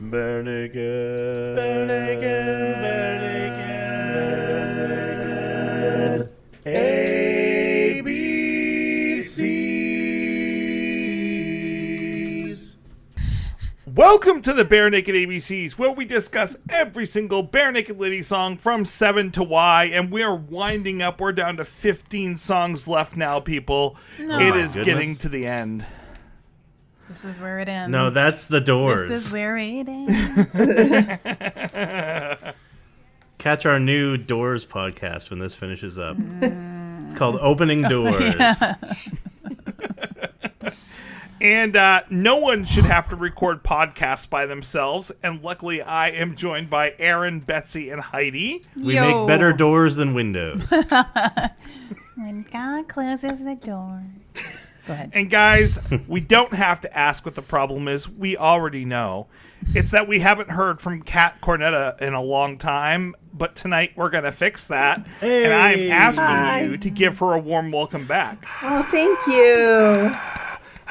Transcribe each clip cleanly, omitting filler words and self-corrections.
Bare naked. Bare naked. Bare naked. ABCs. Welcome to the Bare Naked ABCs, where we discuss every single Bare Naked Lady song from 7 to Y, and we are winding up. We're down to 15 songs left now, people. No. It is getting to the end. This is where it ends. No, that's the Doors. This is where it ends. Catch our new Doors podcast when this finishes up. It's called Opening Doors. Yeah. And no one should have to record podcasts by themselves. And luckily, I am joined by Aaron, Betsy, and Heidi. We make better doors than windows. When God closes the door. Go ahead. And guys, we don't have to ask what the problem is. We already know. It's that we haven't heard from Katherine Cornetta in a long time. But tonight, we're going to fix that. Hey. And I'm asking you to give her a warm welcome back. Oh, thank you.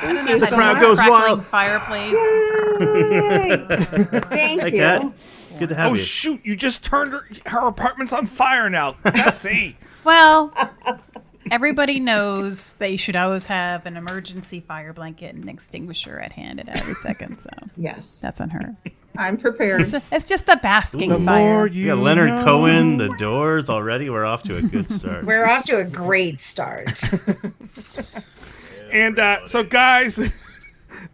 I don't know if The crowd goes wild. Fireplace. Yay. Thank Hey, you. Kat. Good to have Oh, you. shoot. You just turned her apartment's on fire now. Betsy. Well, everybody knows that you should always have an emergency fire blanket and extinguisher at hand at every second. So Yes, that's on her. I'm prepared. It's just a basking The fire. more We got Leonard Cohen, The Doors already. We're off to a good start. We're off to a great start. And so, guys,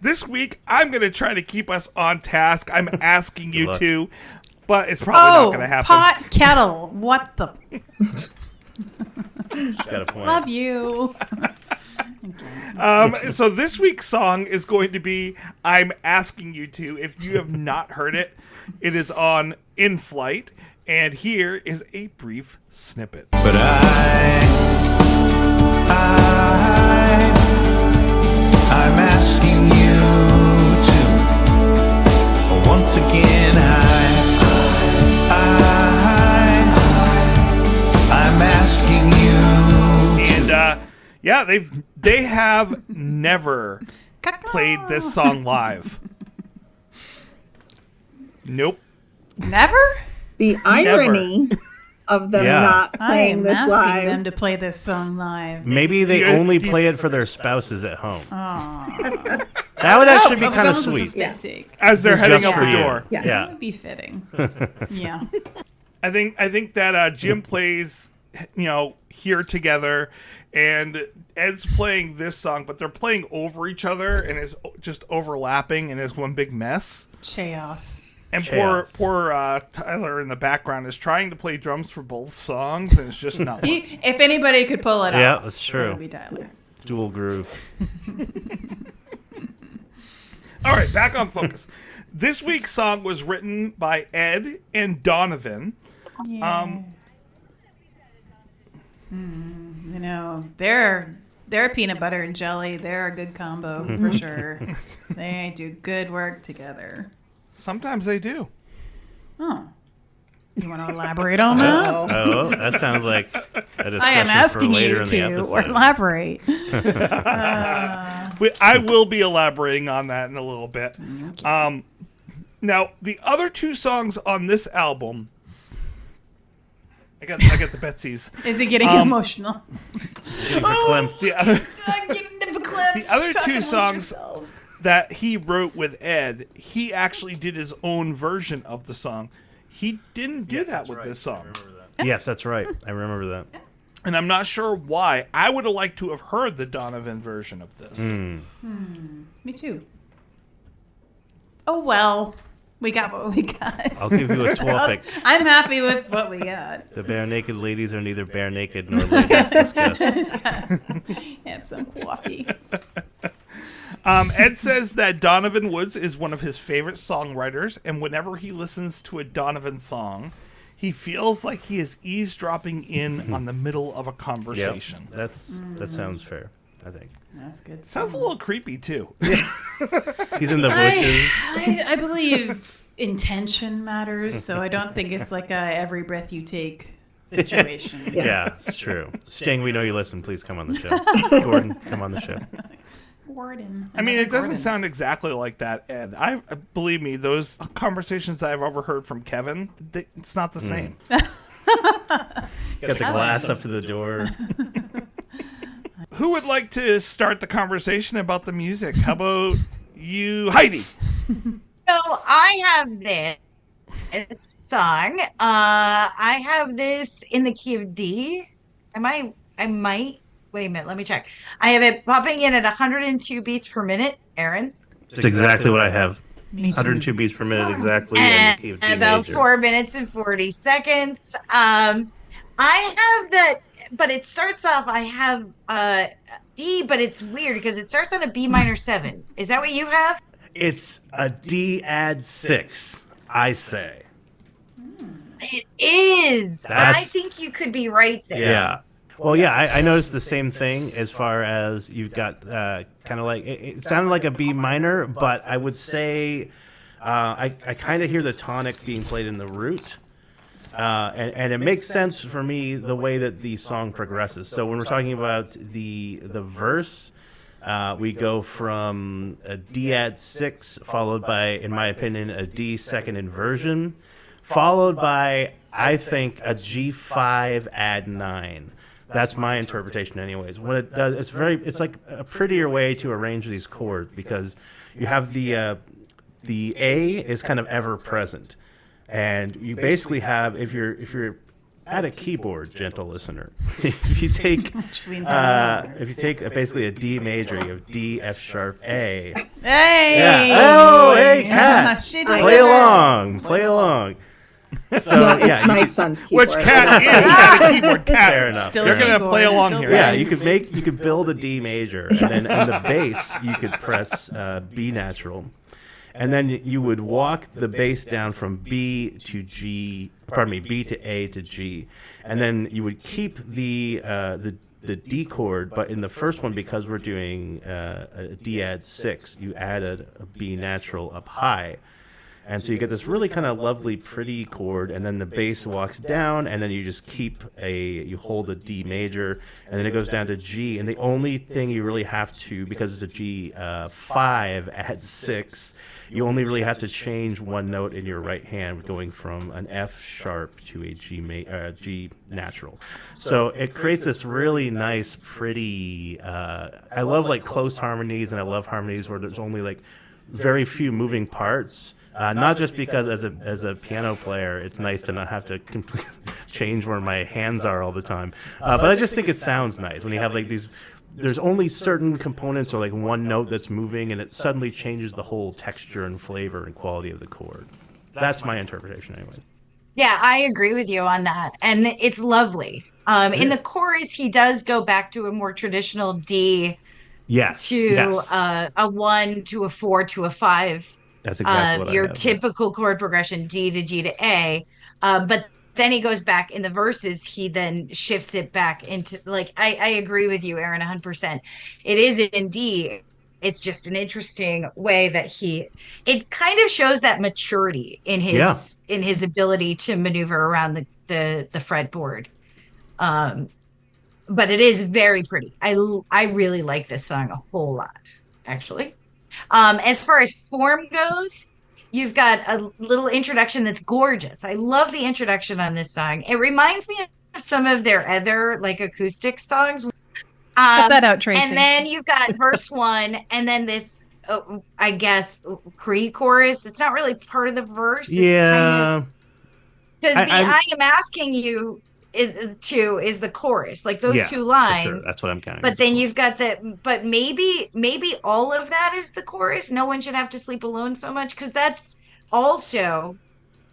this week I'm going to try to keep us on task. I'm asking you luck. to, but it's probably not going to happen. Pot kettle. What the? She's got a point. Love you. So this week's song is going to be I'm Asking You To. If you have not heard it, it is on In Flight. And here is a brief snippet. But I'm asking you to once again. I'm asking you. And yeah, they have never played this song live. Nope. Never? The irony of them Yeah. not I playing am this asking live. them to play this song live. Maybe they You- only you- play it for their spouses at home. Aw. That would actually be That was kind of almost a sweet. spit take. As they're This is heading just out for the you. door. Yes. Yeah. That would be fitting. Yeah. I think that Jim plays, Here Together, and Ed's playing this song, but they're playing over each other and is just overlapping and is one big mess. Chaos. And Chaos. poor Tyler in the background is trying to play drums for both songs, and it's just not working. If anybody could pull it off, Yeah, that's it true. would be Tyler. Dual groove. All right, back on focus. This week's song was written by Ed and Donovan. Yeah. They're peanut butter and jelly. They're a good combo for sure. They do good work together. Sometimes they do. Oh. You want to elaborate on that? Oh, that sounds like a discussion I am for asking later you in the to episode. elaborate. I will be elaborating on that in a little bit. Okay. Now, the other two songs on this album, I got the Betsy's. Is he getting emotional? Getting verklempt. The other, I'm getting verklempt. The other Talk two amongst songs- yourselves. that he wrote with Ed, he actually did his own version of the song. He didn't do that with this song. Yes, that's right. I remember that. And I'm not sure why. I would have liked to have heard the Donovan version of this. Me too. Oh, well. We got what we got. I'll give you a topic. I'm happy with what we got. The bare naked ladies are neither bare naked nor ladies discuss. Have some coffee. Ed says that Donovan Woods is one of his favorite songwriters, and whenever he listens to a Donovan song, he feels like he is eavesdropping in on the middle of a Yep. conversation. That sounds fair, I think. That's good. Sounds a little creepy, too. He's in the bushes. I believe intention matters, so I don't think it's like a every breath you take situation. Yeah, it's true. Sting, we know you listen. Please come on the show. Gordon, come on the show. chord and I mean, it doesn't chord. sound exactly like that, Ed. I believe me, those conversations that I've overheard from Kevin, it's not the same. Got the glass up to the door. Who would like to start the conversation about the music? How about you, Heidi? So I have this song. I have this in the key of D. I might. Wait a minute. Let me check. I have it popping in at 102 beats per minute. Aaron. It's exactly what I have. Me too. 102 beats per minute exactly. And the key of D about major. 4 minutes and 40 seconds. I have that, but it starts off. I have D, but it's weird because it starts on a B minor 7. Is that what you have? It's a D add 6, I say. It is. That's- I think you could be right there. Yeah. Well, yeah, I noticed the same thing as far as you've got kind of like, it sounded like a B minor, but I would say I kind of hear the tonic being played in the root. And it makes sense for me the way that the song progresses. So when we're talking about the verse, we go from a D add 6, followed by, in my opinion, a D second inversion, followed by, I think, a G5 add 9. That's my interpretation, anyways. What it does, it's like a prettier way to arrange these chords because you have the A is kind of ever present, and you basically have if you're at a keyboard, gentle listener, if you take basically a D major, you have D, F sharp, A. Hey! Yeah. Oh, hey, Kat. She Play did it. along. So Yeah, it's my you son's keyboard. Which Cat is at a keyboard? Cat. Fair enough. Still You're a gonna keyboard, play along still here. Yeah, plays. you could build a D major, and then in the bass you could press B natural, and then you would walk the bass down from B to A to G, and then you would keep the D chord, but in the first one, because we're doing a D add 6, you added a B natural up high. And so you get this really kind of lovely, pretty chord, and then the bass walks down, and then you just you hold a D major, and then it goes down to G. And the only thing you really have to, because it's a G5 add 6, you only really have to change one note in your right hand, going from an F sharp to a G natural. So it creates this really nice, pretty. I love like close harmonies, and I love harmonies where there's only like very few moving parts. Not just because as a piano player, it's nice to not have to completely change where my hands are all the time. But I just think it sounds nice when you have like these. There's only certain components or like one note that's moving, and it suddenly changes the whole texture and flavor and quality of the chord. That's my interpretation, anyway. Yeah, I agree with you on that. And it's lovely. In the chorus, he does go back to a more traditional D Yes. to yes. a 1 to a 4 to a 5. That's exactly what your I have. typical chord progression, D to G to A. But then he goes back in the verses, he then shifts it back into, like, I agree with you, Aaron, 100%. It is in D. It's just an interesting way that it kind of shows that maturity in his ability to maneuver around the fretboard. But it is very pretty. I really like this song a whole lot, actually. As far as form goes, you've got a little introduction that's gorgeous. I love the introduction on this song. It reminds me of some of their other like acoustic songs. Cut that out, Tracy. And then you've got verse 1, and then this, I guess, pre-chorus. It's not really part of the verse. Yeah. Because I am asking you is the chorus, like those two for lines. sure. That's what I'm counting. But then you've got but maybe all of that is the chorus. No one should have to sleep alone so much, because that's also,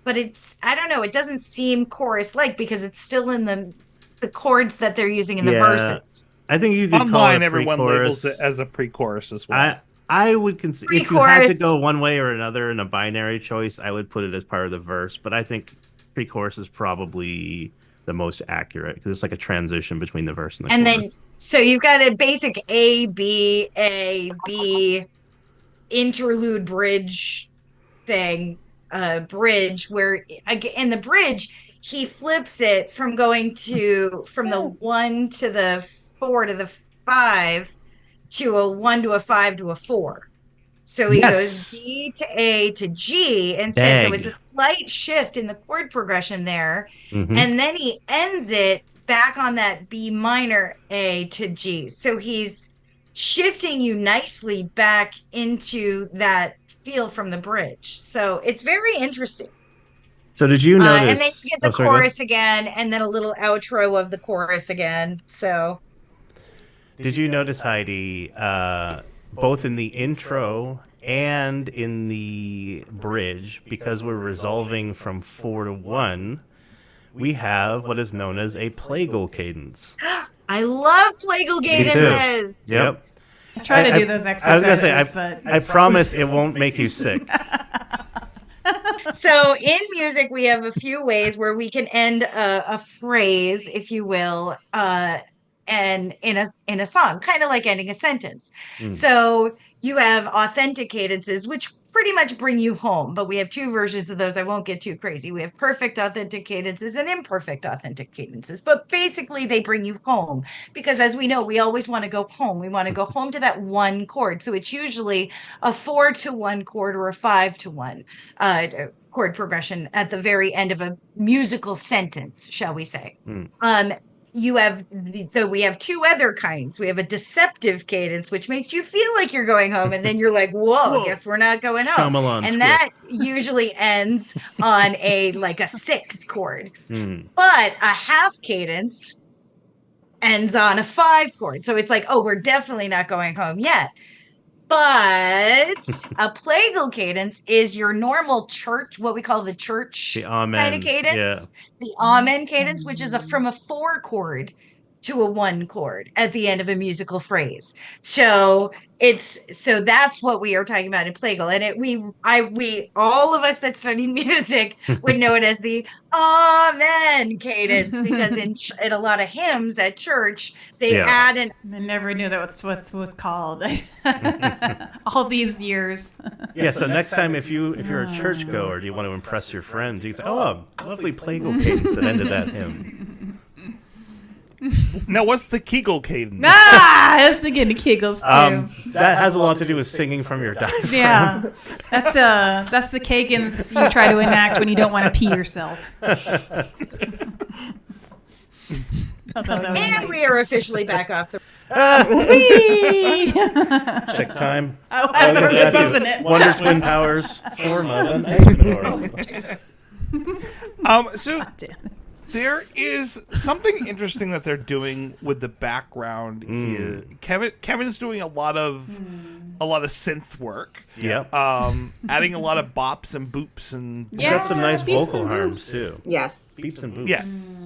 but it's, I don't know, it doesn't seem chorus like, because it's still in the chords that they're using in the verses. I think you could call Online, it a everyone pre-chorus. labels it as a pre-chorus as well. I would consider, if you had to Pre-chorus. go one way or another in a binary choice, I would put it as part of the verse. But I think pre-chorus is probably the most accurate, because it's like a transition between the verse and the chorus. Then, so you've got a basic A, B interlude bridge thing, bridge, where in the bridge, he flips it from going from the 1 to the 4 to the 5 to a 1 to a 5 to a 4. So he Yes. goes D to A to G instead. So Dang. it's a slight shift in the chord progression there. Mhm. And then he ends it back on that B minor A to G. So he's shifting you nicely back into that feel from the bridge. So it's very interesting. So did you notice? And then you get the sorry, go ahead. chorus again, and then a little outro of the chorus again. So Did you notice, Heidi, both in the intro and in the bridge, because we're resolving from 4 to 1, we have what is known as a plagal cadence. I love plagal cadences. Yep. I try to I- do those I was gonna exercises, say, but I promise it won't make you sick. So in music, we have a few ways where we can end a phrase, if you will, and in a song, kind of like ending a sentence. So you have authentic cadences, which pretty much bring you home, but we have two versions of those. I won't get too crazy. We have perfect authentic cadences and imperfect authentic cadences, but basically they bring you home because, as we know, we always want to go home. We want to go home to that one chord. So it's usually a 4 to 1 chord or a 5 to 1 chord progression at the very end of a musical sentence, shall we say. We have two other kinds. We have a deceptive cadence, which makes you feel like you're going home, and then you're like, whoa, I guess we're not going home. Shyamalan And twist. that usually ends on a 6 chord. But a half cadence ends on a 5 chord. So it's like, oh, we're definitely not going home yet. But a plagal cadence is your normal church, what we call the church The amen. kind of cadence. Yeah. The amen cadence, which is from a 4 chord to a 1 chord at the end of a musical phrase. So that's what we are talking about in plagal. And we all of us that study music would know it as the amen cadence because in a lot of hymns at church they add an I never knew that was called. All these years. Yeah, so next time if you're a churchgoer, do you want to impress your friends? You can say, "Oh, a lovely plagal cadence that ended that hymn." Now, what's the Kegel cadence? I was thinking the Kegels too. That has a lot to do with singing from your diaphragm. Yeah, that's the Kagans you try to enact when you don't want to pee yourself. and we are officially back off the Whee! Check time. Oh, after Look at that, bumping it. Wonder Twin Powers, form of an X-Menor. So there is something interesting that they're doing with the background here. Kevin's doing a lot of synth work. Yep. Adding a lot of bops and boops and Got some nice beeps vocal and harms too. Yes. Beeps and boops. yes.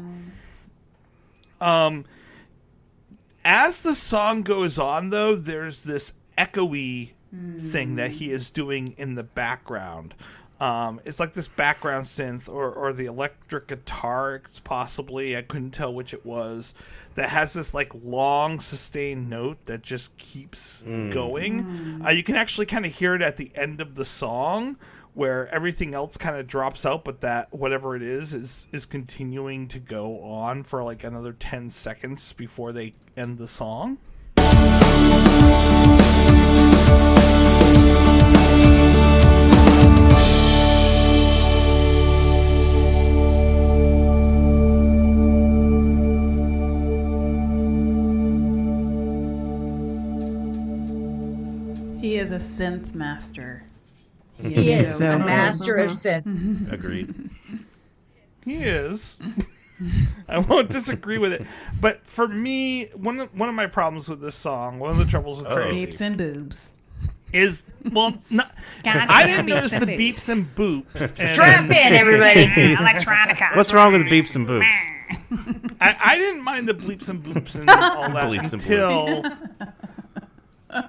As the song goes on, though, there's this echoey thing that he is doing in the background. It's like this background synth or the electric guitar, it's possibly, I couldn't tell which it was, that has this long sustained note that just keeps going. You can actually kind of hear it at the end of the song where everything else kind of drops out, but that whatever it is continuing to go on for another 10 seconds before they end the song. He is a synth master. He is so a good. master of synth. Agreed. He is. I won't disagree with it. But for me, one of my problems with this song, one of the troubles with Tracy, Beeps and boobs. is, I didn't notice the beeps and boops. And Strap in, everybody. Electronica. What's wrong with beeps and boops? I didn't mind the bleeps and boops and all that Bleeps and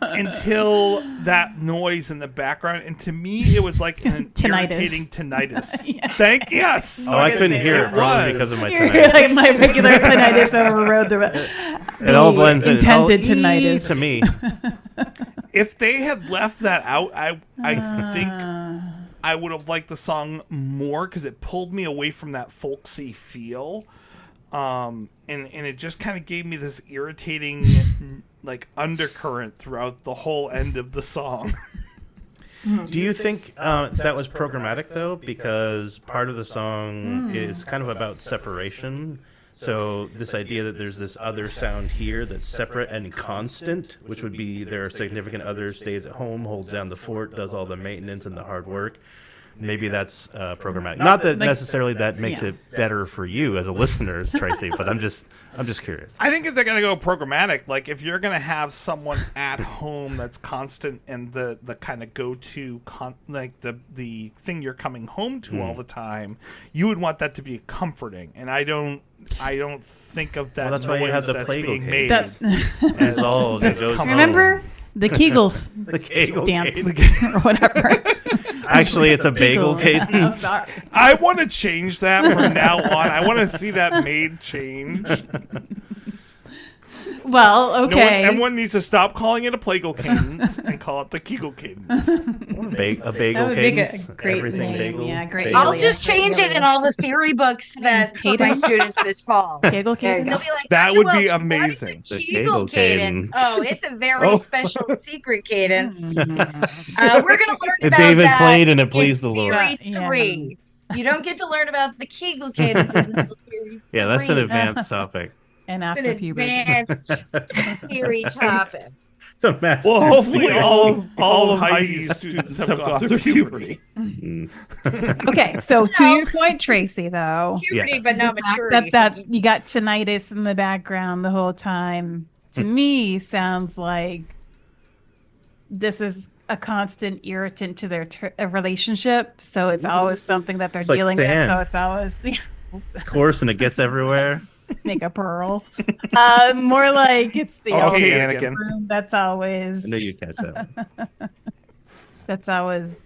until that noise in the background, and to me it was like an Tinnitus. irritating tinnitus. Yeah. Yes. Oh, I couldn't hear it probably was. because of my You're tinnitus. like my regular tinnitus overrode It all blends in. It's all intended tinnitus to me. If they had left that out, I think I would have liked the song more because it pulled me away from that folksy feel. and it just kind of gave me this irritating like undercurrent throughout the whole end of the song. Do you think that was programmatic, though? Because part of the song is kind of about separation. So this idea that there's this other sound here that's separate and constant, which would be their significant other stays at home, holds down the fort, does all the maintenance and the hard work. Maybe that's programmatic. Not that necessarily that makes it better for you as a listener, Tracy, but I'm just curious. I think if they're going to go programmatic, like if you're going to have someone at home that's constant and the kind of go-to, like the thing you're coming home to all the time, you would want that to be comforting. And I don't think of that. Well, that's why you have the that's Playgirl being cage. made. It's all that goes home. Remember the Kegels The Kegel dance cadence. or whatever. Actually, it's a bagel cadence. I want to change that from now on. I want to see that made change. Well, okay. Everyone needs to stop calling it a Playgirl cadence and call it the Kegel cadence. A bagel That would make cadence. a great Everything name. bagel. Yeah, great. bagel. I'll just change it in all the theory books that for my Cadence? students this fall. Kegel And cadence. they'll be like, That "Dr. would be Welch, what is amazing." a The Kegel Kegel cadence. cadence. Oh, it's a very Oh. special secret cadence. We're going to learn And about David that played and it in pleased the Lord. Theory Yeah. 3. You don't get to learn about the Kegel cadences until Theory 3. Yeah, that's an advanced topic. And It's after an puberty. advanced theory topic. The master. Well, hopefully all of Heidi's students have gone through puberty. Okay, so to your point, Tracy, though, Puberty, Yes. but not maturity. that you got tinnitus in the background the whole time, to me sounds like this is a constant irritant to their relationship. So it's always something that they're It's like dealing sand. with. So it's always It's coarse and it gets everywhere. make a pearl. More like it's the Okay, always Anakin. room that's always I know you'd catch that. that's always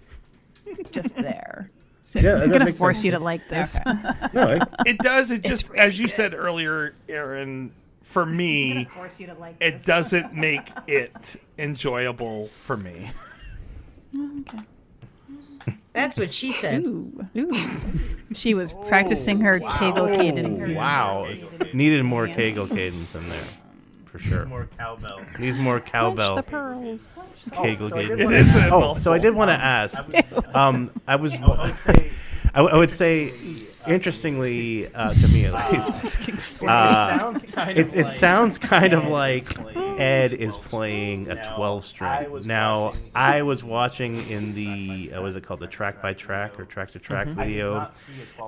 just there. So Yeah, I'm that gonna makes force sense. you to like this. No, It does. It just, as you said earlier, Aaron, for me, Force you to like it doesn't make it enjoyable for me. Okay. That's what she said. Ooh. She was practicing her Kegel cadence. wow. Needed more Kegel cadence in there. For sure. More cowbell. Needs more Touch cowbell. the pearls. Kegel cadence. It is a Oh, so I did want to ask. I would say, interestingly, to me at least, it sounds kind of like Ed is playing a 12-string. Now, I was watching in the what is it called, the track by track or track to track video.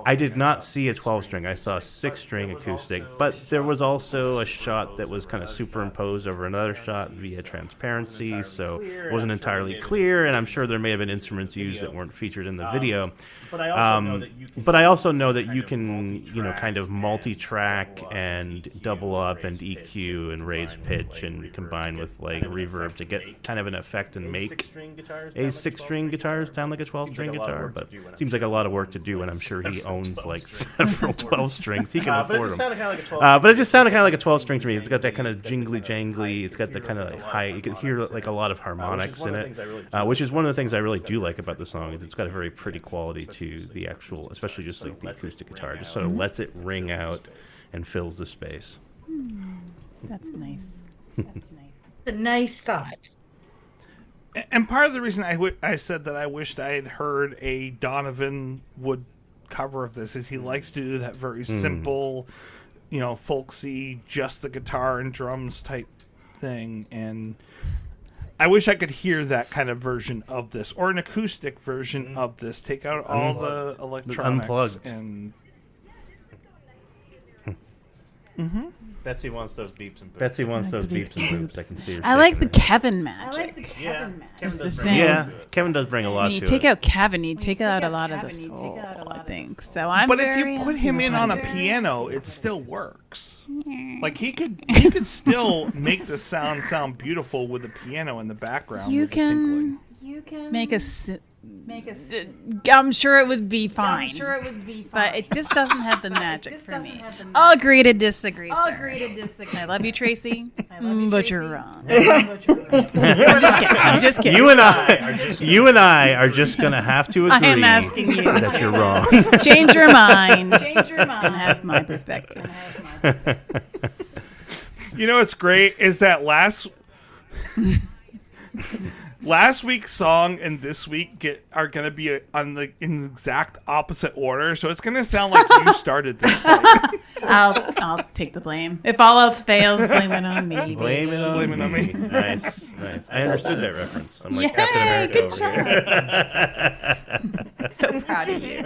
I did not see a 12-string. I saw a 6-string acoustic, but there was also a shot that was kind of superimposed over another shot via transparency, so it wasn't entirely clear. And I'm sure there may have been instruments used that weren't featured in the video. But I also know that you can, kind of multi-track and double up and EQ and raise pitch and combine with like reverb to get kind of an effect and make a 6-string guitar sound like a 12-string guitar. But it seems like a lot of work to do, and I'm sure he owns like several 12 strings. He can afford them. But it just sounded kind of like a 12-string to me. It's got that kind of jingly jangly. It's got the kind of like high. You can hear like a lot of harmonics in it, which is one of the things I really do like about the song. Is it's got a very pretty quality to the actual, especially just like the acoustic guitar, just sort of lets it ring out and fills the space. That's nice. That's nice. A nice thought. And part of the reason I said that I wished I had heard a Donovan Wood cover of this is he likes to do that very simple, folksy, just the guitar and drums type thing. And I wish I could hear that kind of version of this, or an acoustic version of this. Take out all the electronics Unplugged. and Betsy wants those beeps and boops. Betsy wants those the beeps and beeps and boops. I can see her. I like the shaking her Kevin magic. Is the thing. head. Yeah, Kevin does bring a lot When you to take it. out Kevin, you take out a lot of the soul, I think. So I'm. But if very you put happy him with in that. on a piano, it still works. Like he could still make the sound beautiful with the piano in the background. You with the tinkling. can make a I'm sure it would be fine. But it just doesn't have the magic for me. I'll agree to disagree, sir. I love you, Tracy. But you're wrong. I'm just kidding. You and I are just gonna have to agree I am asking you that you're wrong. Change your mind. And have my perspective. You know what's great is that last week's song and this week are going to be in exact opposite order, so it's going to sound like you started this fight. I'll take the blame. If all else fails, blame it on me. Blame it on me. Nice. I understood that reference. I'm like Captain America over here. So proud of you.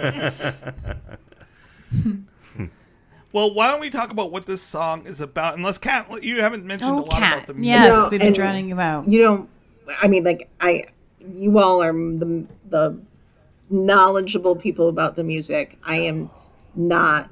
Well, why don't we talk about what this song is about? Unless, Kat, you haven't mentioned a lot about the music. Yes, No, we've been and drowning you out. You don't. I mean, like you all are the knowledgeable people about the music. I am not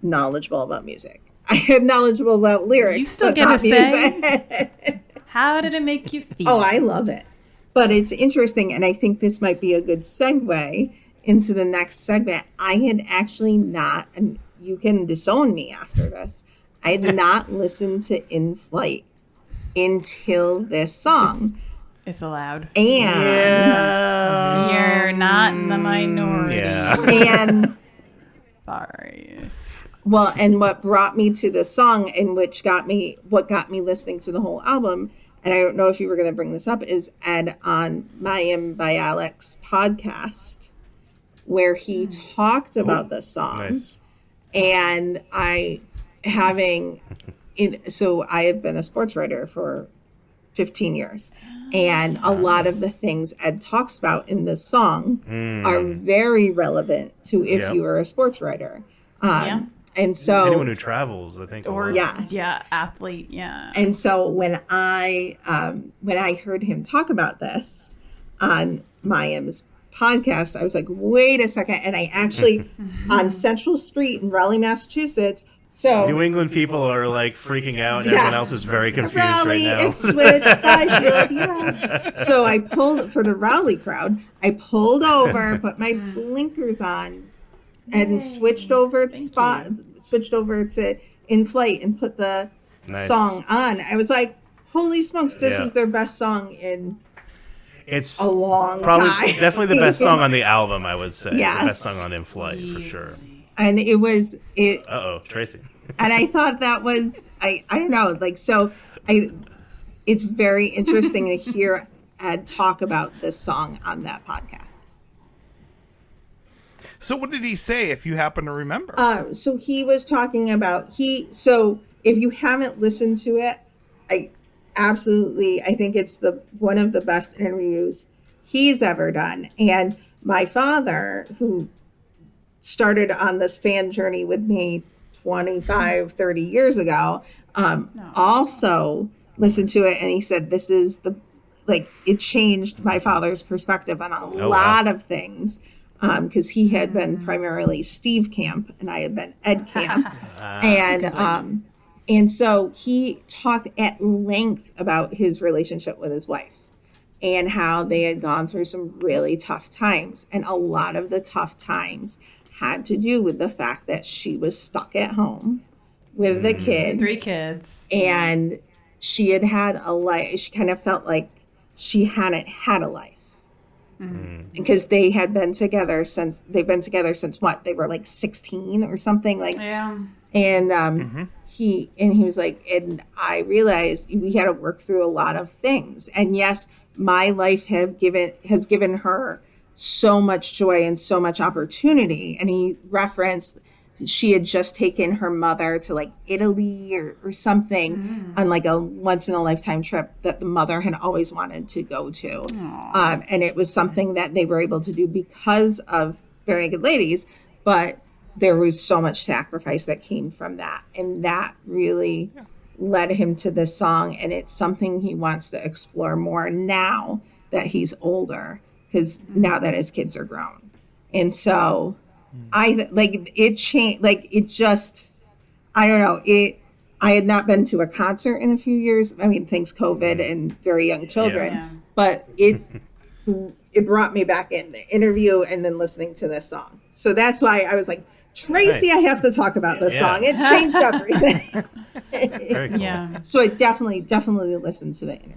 knowledgeable about music. I am knowledgeable about lyrics. You still but get not to say? music. How did it make you feel? Oh, I love it. But it's interesting, and I think this might be a good segue into the next segment. I had actually not, and you can disown me after this, I had not listened to In Flight until this song. It's allowed. And You're not in the minority. Yeah. and Sorry. well, and what brought me to the song, and what got me listening to the whole album, and I don't know if you were going to bring this up, is Ed on Mayim Bialik's podcast, where he talked about the song. Nice. And I have been a sports writer for 15 years. And a lot of the things Ed talks about in this song are very relevant to if you were a sports writer. And so anyone who travels, I think. Athlete, yeah. And so when I heard him talk about this on Mayim's podcast, I was like, wait a second. And I actually on Central Street in Raleigh, Massachusetts. So New England people are like freaking out, and everyone else is very confused Raleigh, right now. Ipswich, Byfield, yeah. So I pulled for the Raleigh crowd. I pulled over, put my blinkers on, and switched over to In Flight and put the song on. I was like, holy smokes, this is their best song in It's a long probably time. definitely the best song on the album, I would say. Yes. The best song on In Flight for sure. And it was it. Tracy. And I thought that was I don't know, like, so it's very interesting to hear Ed talk about this song on that podcast. So what did he say, if you happen to remember? So he was talking about so if you haven't listened to it, I think it's one of the best interviews he's ever done. And my father, who started on this fan journey with me 25, 30 years ago, also listened to it, and he said this is it changed my father's perspective on a lot of things, because he had been primarily Steve Camp and I had been Ed Camp. And so he talked at length about his relationship with his wife and how they had gone through some really tough times, and a lot of the tough times had to do with the fact that she was stuck at home with the kids. 3 kids. And she had a life. She kind of felt like she hadn't had a life. Because they've been together since what? They were like 16 or something. And he was like, and I realized we had to work through a lot of things. And yes, my life has given her so much joy and so much opportunity. And he referenced she had just taken her mother to like Italy or something on like a once in a lifetime trip that the mother had always wanted to go to. And it was something that they were able to do because of Very Good Ladies, but there was so much sacrifice that came from that. And that really led him to this song. And it's something he wants to explore more now that he's older, because now that his kids are grown. And so it changed, I don't know, I had not been to a concert in a few years. I mean, thanks COVID and very young children, but it brought me back in the interview and then listening to this song. So that's why I was like, Tracy, Nice. I have to talk about this Yeah. song. It changed everything. Very cool. Yeah. So I definitely listened to the interview.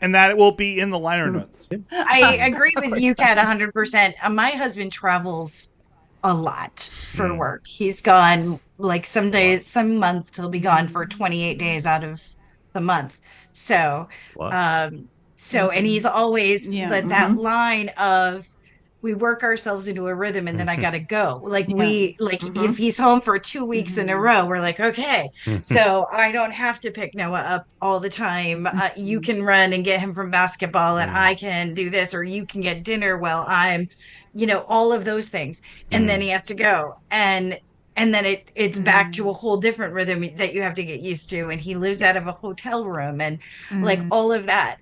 And that will be in the liner notes. I agree with you, Kat, 100%. My husband travels a lot for work. He's gone like some days, some months he'll be gone for 28 days out of the month. So, Wow. and he's always Yeah. that line of, we work ourselves into a rhythm and then I gotta go. Like if he's home for 2 weeks in a row, we're like, okay, so I don't have to pick Noah up all the time. You can run and get him from basketball and I can do this, or you can get dinner while I'm, all of those things. And then he has to go. And then it's back to a whole different rhythm that you have to get used to. And he lives out of a hotel room and like all of that.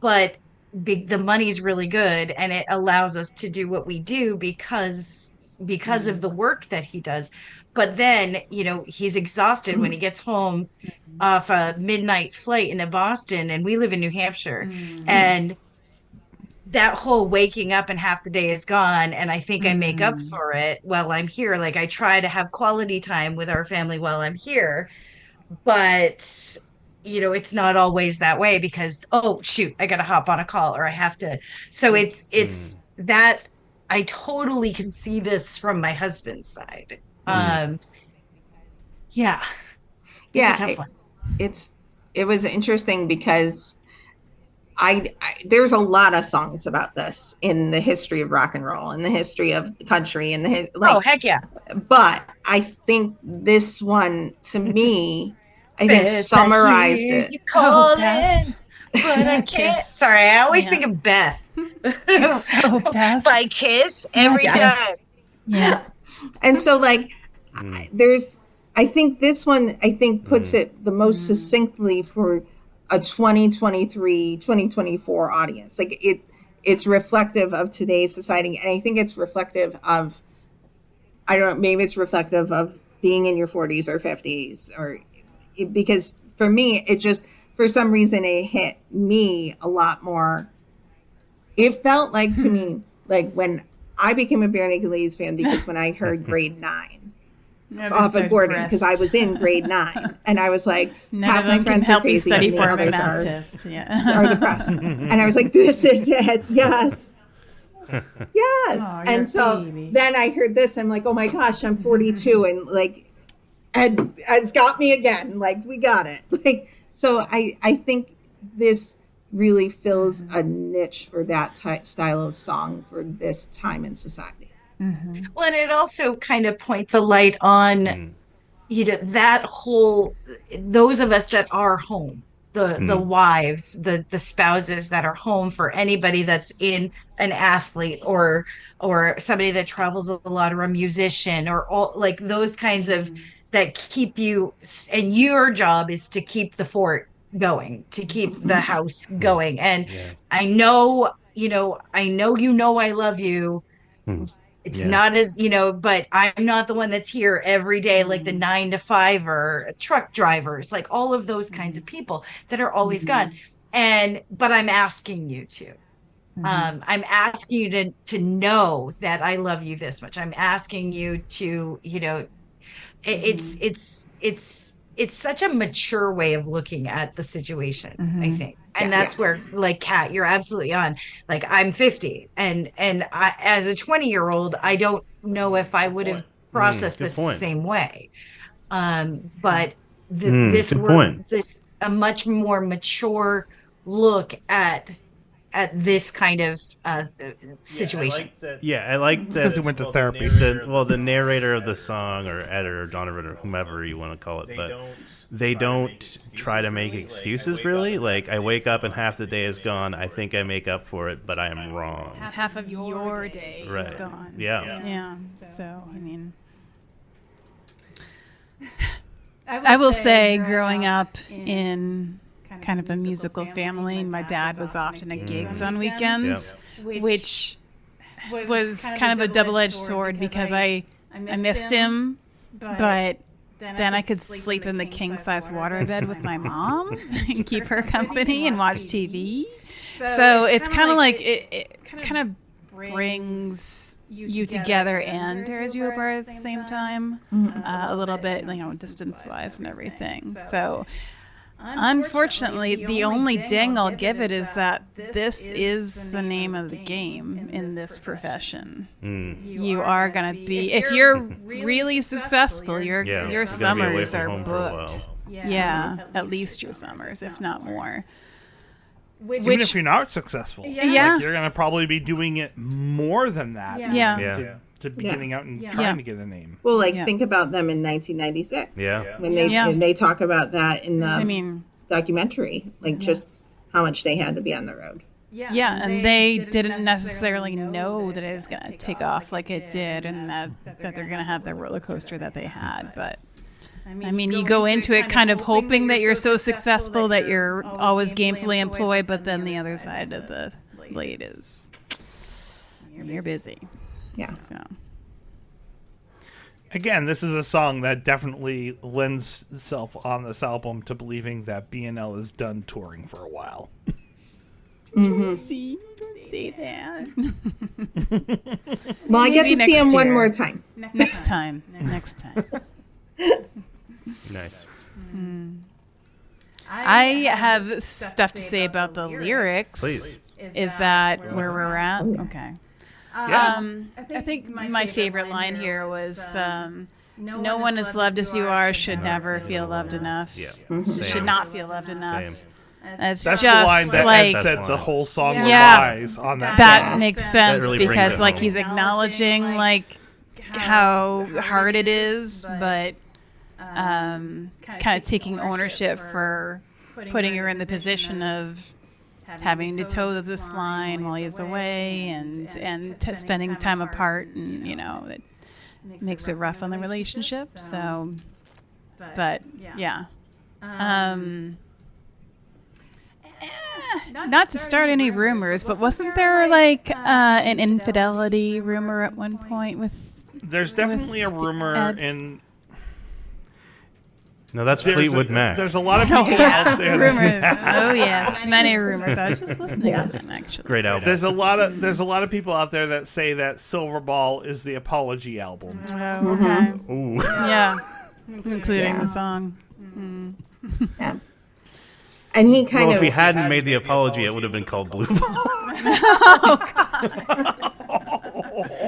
But the money's really good and it allows us to do what we do because of the work that he does. But then, he's exhausted when he gets home off a midnight flight into Boston, and we live in New Hampshire. And that whole waking up and half the day is gone, and I think I make up for it while I'm here. Like, I try to have quality time with our family while I'm here, but it's not always that way because, oh shoot, I gotta hop on a call or I have to. So it's that I totally can see this from my husband's side. Yeah. It's a tough one. It was interesting because I there's a lot of songs about this in the history of rock and roll, in the history of the country, and oh heck yeah. But I think this one, to me, I think summarized it. You call Beth. in, but I can't. Sorry, I always think of Beth. Beth. By Kiss every time. Yeah. And so, like, I think this one, puts it the most succinctly for a 2023, 2024 audience. Like, it's reflective of today's society. And I think it's reflective of, I don't know, maybe it's reflective of being in your 40s or 50s, because for me, it just, for some reason, it hit me a lot more. It felt like to me, like when I became a Bare Naked Ladies fan, because when I heard Grade 9 off of Gordon, because I was in Grade 9, and I was like, None of my them can friends are help you crazy study and the for a others Baptist. are depressed. And I was like, this is it. Yes. Yes. Oh, and so baby. then I heard this. I'm like, oh my gosh, I'm 42. And like, it's got me again. Like, we got it. Like, so I think this really fills a niche for that style of song for this time in society. Well, and it also kind of points a light on, that whole, those of us that are home, the wives, the spouses that are home, for anybody that's in an athlete or somebody that travels a lot, or a musician, or all like those kinds of that keep you, and your job is to keep the fort going, to keep the house going. And I know I love you. It's not as, but I'm not the one that's here every day, like the 9 to 5 or truck drivers, like all of those kinds of people that are always gone. But I'm asking you to. I'm asking you to know that I love you this much. I'm asking you to, it's such a mature way of looking at the situation, I think. And that's where, like, Kat, you're absolutely on. Like, I'm 50, and I, as a 20-year-old, I don't know if I would have processed this the same way. But this a much more mature look at this kind of situation. I like that. Because he went to therapy. The narrator of the song, or editor, or Donovan, or whomever you want to call it, they don't try to make excuses, really. Like, I wake up and half the day is gone. I think I make up for it, but I am wrong. Half of your day is gone. Yeah. So, I mean, I will say, growing up in kind of a musical family, my dad was often at gigs on weekends, which was kind of a double-edged sword, because I missed him, but then I could sleep in the king-size waterbed with my mom and keep her company and watch TV. So it's kind of like it kind of brings you together and tears you apart at the same time, a little bit, distance-wise and everything. So unfortunately, the only ding I'll give it is that this is the name of the game in this profession. You are going to be, if you're really successful, your summers are booked. Yeah, at least your summers, if not more. Even if you're not successful, like, you're going to probably be doing it more than that. To be getting out and trying to get a name. Well, think about them in 1996. When they talk about that in the documentary, just how much they had to be on the road. Yeah, and they didn't necessarily know that it was going to take off like it did, and that they're going to have the roller coaster that they had. But you go into it kind of hoping that you're so successful that you're always gainfully employed, but then the other side of the blade is you're busy. Yeah. So. Again, this is a song that definitely lends itself on this album to believing that BNL is done touring for a while. Don't say that. Well, I get to see him one more time. Next time. Nice. I have stuff to say about the lyrics. Please. Is that where we're at? Okay. I think my favorite line here was, no one as loved as you are should never feel loved enough. Yeah. Should not feel loved enough. Same. That's just the line that like, Ed said the whole song relies on that. That makes sense really because brings it he's acknowledging how hard it is, but kind of taking ownership for putting her in the position of having to toe this line while he's away and spending time apart, and it makes it rough on the relationship. So, but yeah. Not to start any rumors, but wasn't there an infidelity rumor at one point with? There's definitely a rumor Ed? in. No, that's Fleetwood Mac. There's a lot of people out there. Rumors. Oh yes, many rumors. I was just listening to them actually. Great album. There's a lot of people out there that say that Silverball is the apology album. Oh, okay. Ooh. Yeah, including the song. Yeah. And he kind Well, of. if he hadn't made the apology, it would have been called Blue Ball.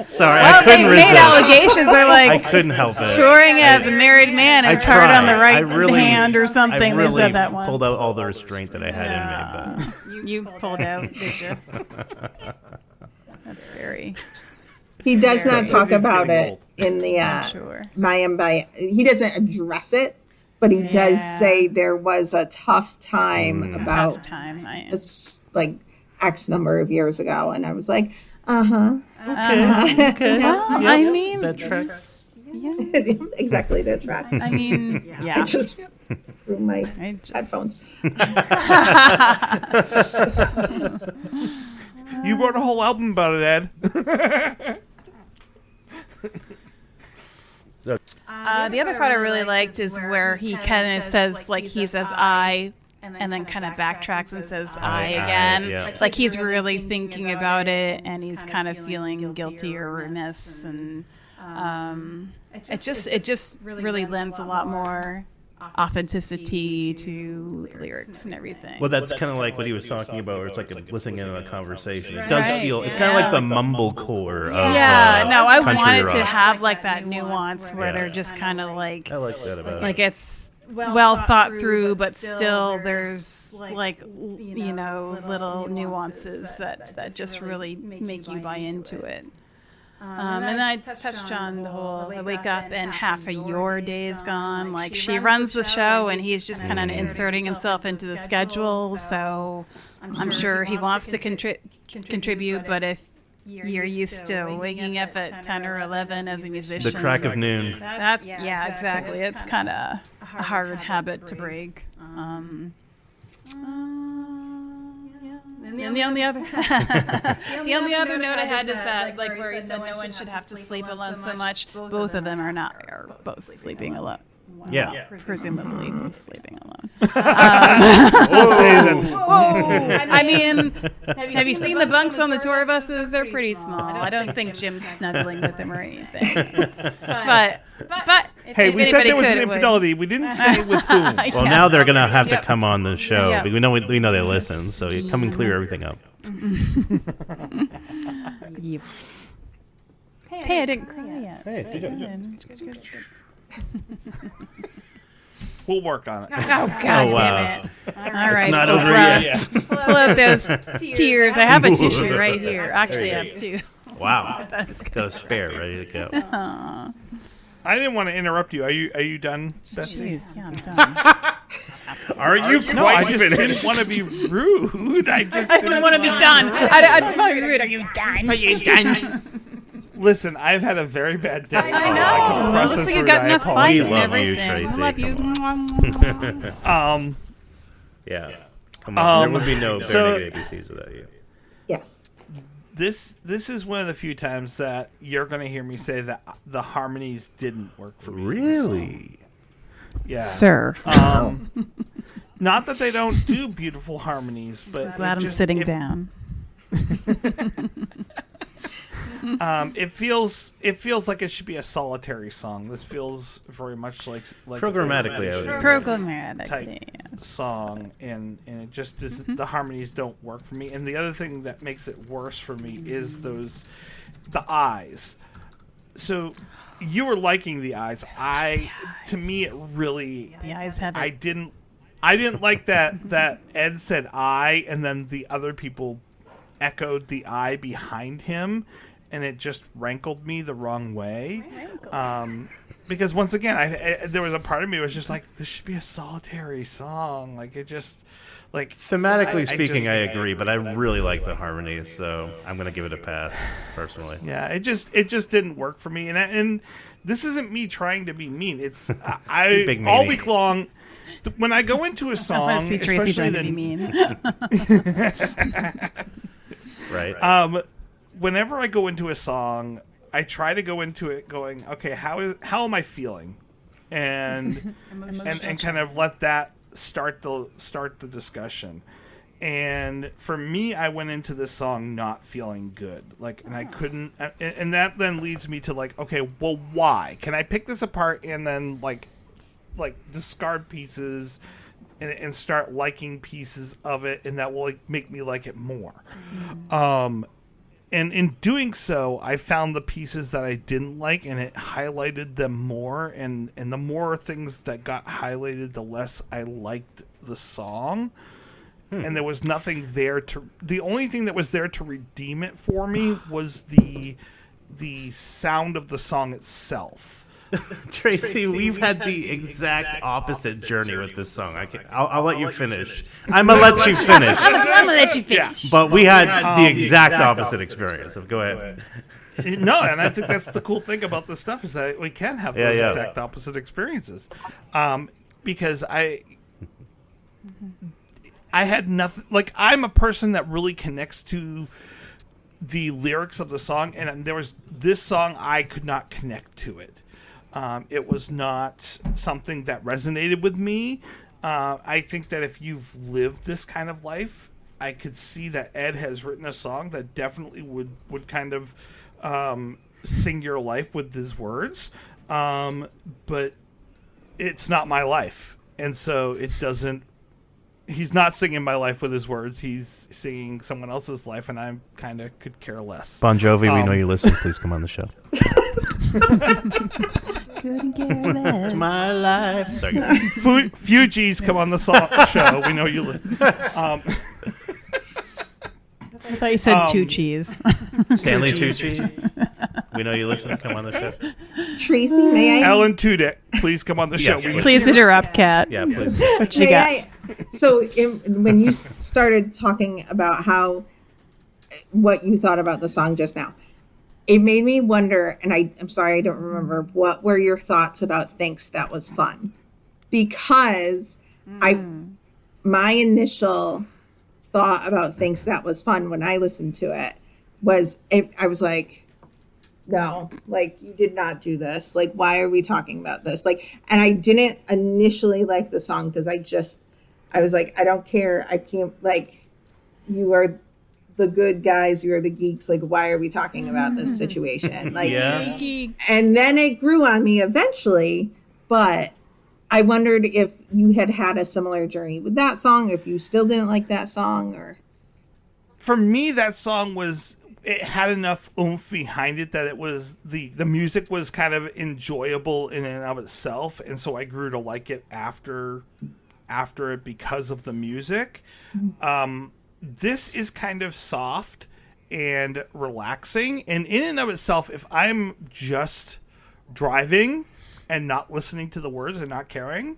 Sorry, I couldn't they resist. made allegations. They're I couldn't help it. touring as a married man and hard on the right I really, hand or something. I really they said that once. pulled out all the restraint that I had in me. But You pulled out, did you? That's very. He does not He's talk getting about it old. in the Sure. Mayim Bialik. He doesn't address it, but he does say there was a tough time about Tough time. it's like X number of years ago, and I was like, okay. Well, I mean, that tracks. yeah. exactly that track. I mean, yeah. I just threw my I just- headphones. You wrote a whole album about it, Ed. The other part I really liked is where he kind of says he says I, and then kind of backtracks and says I again. yeah. Like he's really thinking about it, and he's kind of feeling guilty or remiss, and it just really lends a lot more authenticity to the lyrics and everything. Well, that's kind of like what he was talking about, where it's like listening in a conversation. It does feel, it's kind of like the mumblecore of I country wanted rock. to have that nuance where they're just kind of I like that about it. it's well thought through, but still there's little nuances that just really make you buy into it. And then I touched on the whole I wake up and half of your day is gone. Like she runs the show and he's just kind of inserting himself into the schedule. So I'm sure he wants to contribute, but if you're used to waking up at 10 or 11 as a musician, The crack of noon. that's exactly. It's kind of a hard habit to break. And the only other note I had is that where he said no one should have to sleep alone so much. Both of them are both sleeping alone Yeah. Presumably sleeping alone. We'll say that. I mean, have you seen the bunks on the tour buses? They're pretty small. I don't think Jim's snuggling with them or anything. But Hey, we said there was an it would. infidelity. We didn't say with whom. Well, now they're gonna have to come on the show. Yep. But we know they listen, so you come and clear everything up. Yep. Hey, I didn't cry yet. Hey, Good. We'll work on it. Oh, God Oh, wow. damn it. All right. not pull over up- yet. Pull up those tears. I have a tissue right here. Actually, I have two. Wow. Got a spare ready to go. I didn't want to interrupt you. Are you done, Betsy? Jeez, yeah, I'm done. Are you No, I quite just finished? didn't want to be rude. I just I don't want to be done. I don't want to be rude. Are you done? Are you done? Listen, I've had a very bad day. I so know. can It process looks like you rude. got I enough apologize. fight We and love you, everything. Tracy. I love you. Yeah. Come on. There would be no so- Bare Naked ABCs without you. Yes. This is one of the few times that you're going to hear me say that the harmonies didn't work for me. Really? Yeah. Sir. Not that they don't do beautiful harmonies, but Glad it I'm just- sitting it- down. It feels like it should be a solitary song. This feels very much like Programmatically, I would agree. Programmatic. type yes. song, and it just is, the harmonies don't work for me. And the other thing that makes it worse for me is the eyes. So you were liking the eyes. To me it really The eyes have it. I didn't like that Ed said I, and then the other people echoed the I behind him, and it just rankled me the wrong way. Because once again, there was a part of me that was just like, this should be a solitary song. Like it just, like Thematically speaking, just- I agree, but I really like the harmonies, so I'm going to give it a pass, personally. Yeah, it just didn't work for me, and this isn't me trying to be mean. It's I Big all meanie. week long. When I go into a I song, want to see Tracy especially trying to be the, mean. Right? whenever I go into a song, I try to go into it going, okay, how am I feeling, and kind of let that start the discussion. And for me, I went into this song not feeling good, and I couldn't, and that then leads me to okay, well, why? Can I pick this apart and then like discard pieces and start liking pieces of it, and that will make me like it more. And in doing so, I found the pieces that I didn't like, and it highlighted them more. And the more things that got highlighted, the less I liked the song. And there was nothing there the only thing that was there to redeem it for me was the sound of the song itself. Tracy, we've had the exact opposite journey with this song. I'll let you finish. I'm going to let you finish. I'm gonna let you finish. But we had the exact opposite experience. So go ahead. No, and I think that's the cool thing about this stuff is that we can have those exact opposite experiences. Because I had nothing, I'm a person that really connects to the lyrics of the song, and there was this song I could not connect to it. It was not something that resonated with me. I think that if you've lived this kind of life, I could see that Ed has written a song that definitely would kind of sing your life with his words. But it's not my life. And so it doesn't. He's not singing my life with his words. He's singing someone else's life, and I kind of could care less. Bon Jovi, we know you listen. Please come on the show. Couldn't care less. It's my life. Sorry. Fugees, come on the show. We know you listen. I thought you said two cheese. Stanley Tucci, we know you listen. Come on the show. Tracy, may I? Ellen Tudyk, please come on the show. Yes, We- please. Please interrupt, Kat. Yeah, please. What you May got? I? So when you started talking about what you thought about the song just now, it made me wonder, and I'm sorry I don't remember, what were your thoughts about Thanks That Was Fun? Because my initial thought about Thanks That Was Fun when I listened to it was, I was like, no, like, you did not do this. Like, why are we talking about this? Like, and I didn't initially like the song because I was like, I don't care. I can't, like, you are the good guys, you're the geeks. Like, why are we talking about this situation? Like, Yeah. and then it grew on me eventually, but I wondered if you had a similar journey with that song, if you still didn't like that song, or. For me, that song it had enough oomph behind it that it was the music was kind of enjoyable in and of itself, and so I grew to like it after it because of the music. This is kind of soft and relaxing, and in and of itself, if I'm just driving and not listening to the words and not caring,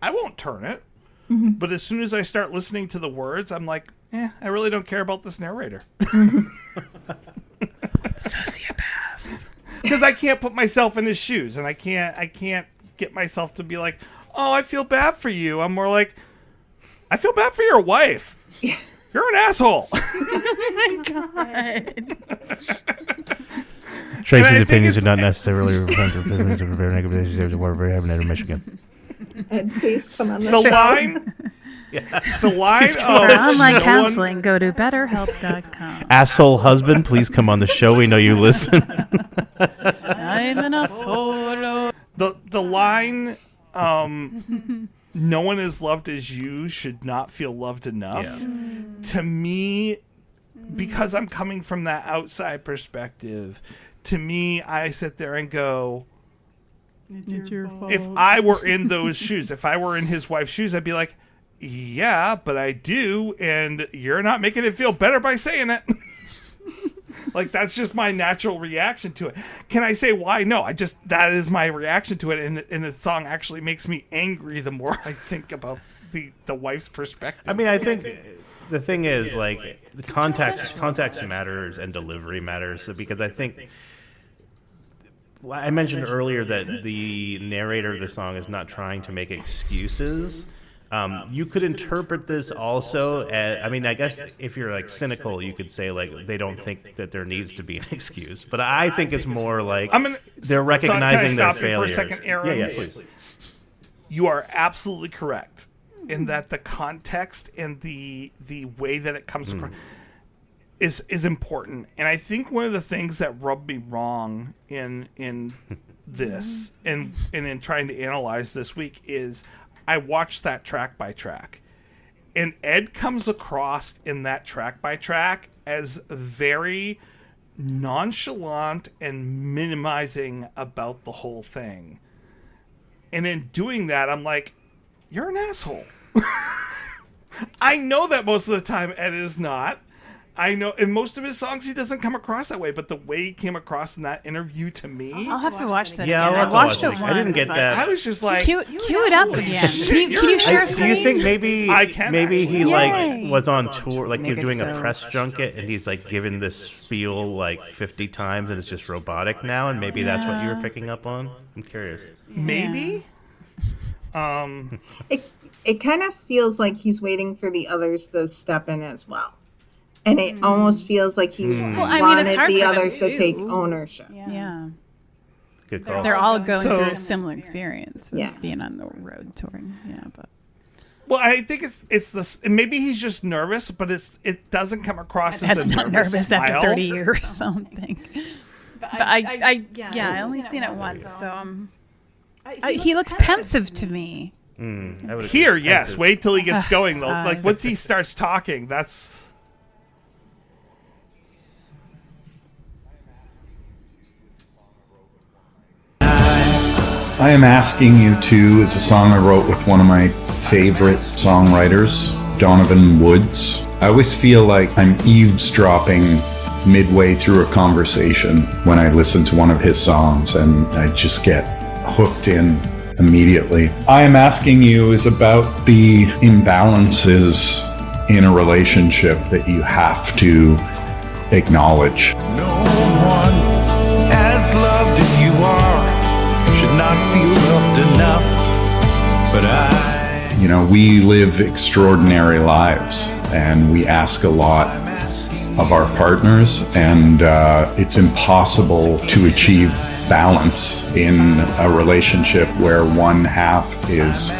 I won't turn it. But as soon as I start listening to the words, I'm like, I really don't care about this narrator. Because I can't put myself in his shoes, and I can't get myself to be like, oh, I feel bad for you. I'm more like, I feel bad for your wife. You're an asshole. Oh my God. Tracy's opinions are not necessarily representative of opinions of very negative issues of whatever happened in Michigan. And please come on the The show. line. The line For of online no counseling, go to betterhelp.com. Asshole husband, please come on the show. We know you listen. I'm an asshole. The line, no one as loved as you should not feel loved enough. Yeah. To me, because I'm coming from that outside perspective, to me, I sit there and go, It's your fault. if I were in those shoes, if I were in his wife's shoes, I'd be like, yeah, but I do, and you're not making it feel better by saying it. Like, that's just my natural reaction to it. Can I say why? No, that is my reaction to it, and the song actually makes me angry the more I think about the wife's perspective. I mean, I think the thing is, like, the context matters and delivery matters. So because I think I mentioned earlier that the narrator of the song is not trying to make excuses. You could interpret this also as, I mean, I guess if you're like cynical, you could say like they don't think that there needs to be an excuse. But I think it's more like they're recognizing their failures. For a second, Aaron? Yeah, please. You are absolutely correct in that the context and the way that it comes across is important. And I think one of the things that rubbed me wrong in this and in trying to analyze this week is I watched that track by track, and Ed comes across in that track by track as very nonchalant and minimizing about the whole thing. And in doing that, I'm like, you're an asshole. I know that most of the time Ed is not. I know in most of his songs he doesn't come across that way, but the way he came across in that interview to me, I'll have to watch that Yeah, again. I'll have I to watched watch it it. once. I didn't get but- that. I was just like, Cue it up again. Can you share it Do you with think me? maybe I can maybe he actually. like Yay. was on tour, like he was Make it doing a so. press junket, and he's like given this spiel like 50 times, and it's just robotic now, and maybe that's what you were picking up on. I'm curious. maybe? It kind of feels like he's waiting for the others to step in as well. And it almost feels like he Well, I mean, wanted it's hard the for them others to too. take ownership. Yeah. Good call. They're all going So- through a similar experience with Yeah. being on the road touring. Yeah, but Well, I think it's this. Maybe he's just nervous, but it doesn't come across as a I'm not nervous smile. after 30 years, I don't think. But I only seen it once, so he looks pensive to me. I would agree. Here, yes. Pensive. Wait till he gets going, though. Size. Like once he starts talking, that's. I Am Asking You To is a song I wrote with one of my favorite songwriters, Donovan Woods. I always feel like I'm eavesdropping midway through a conversation when I listen to one of his songs, and I just get hooked in immediately. I Am Asking You is about the imbalances in a relationship that you have to acknowledge. No one as loved as you are should not feel loved enough. But You know, we live extraordinary lives and we ask a lot of our partners, and it's impossible to achieve balance in a relationship where one half is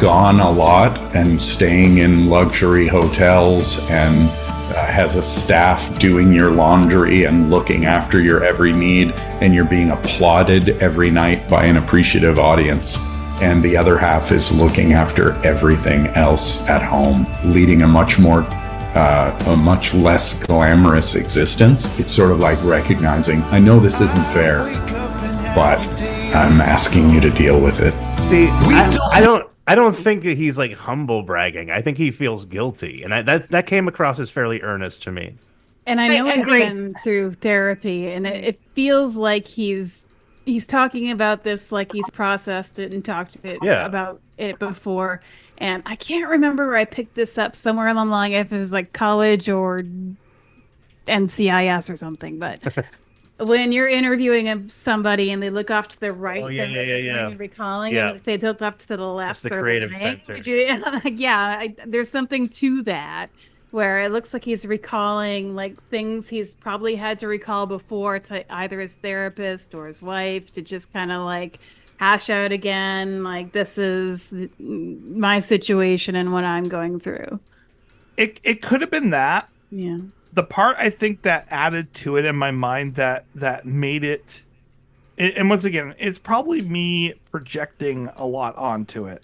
gone a lot and staying in luxury hotels and has a staff doing your laundry and looking after your every need, and you're being applauded every night by an appreciative audience. And the other half is looking after everything else at home, leading a much less glamorous existence. It's sort of like recognizing, I know this isn't fair, but I'm asking you to deal with it. See, I don't think that he's like humble bragging. I think he feels guilty, and that came across as fairly earnest to me. And I know I he's agree. been through therapy, and it feels like he's talking about this like he's processed it and talked about it before. And I can't remember where I picked this up, somewhere along the line, if it was like college or NCIS or something, but when you're interviewing somebody and they look off to the right, they're recalling, and if they look off to the left, that's the creative center. There's something to that where it looks like he's recalling like things he's probably had to recall before to either his therapist or his wife, to just kind of like hash out again, like, this is my situation and what I'm going through. It could have been that. Yeah. The part I think that added to it in my mind that made it, and once again, it's probably me projecting a lot onto it.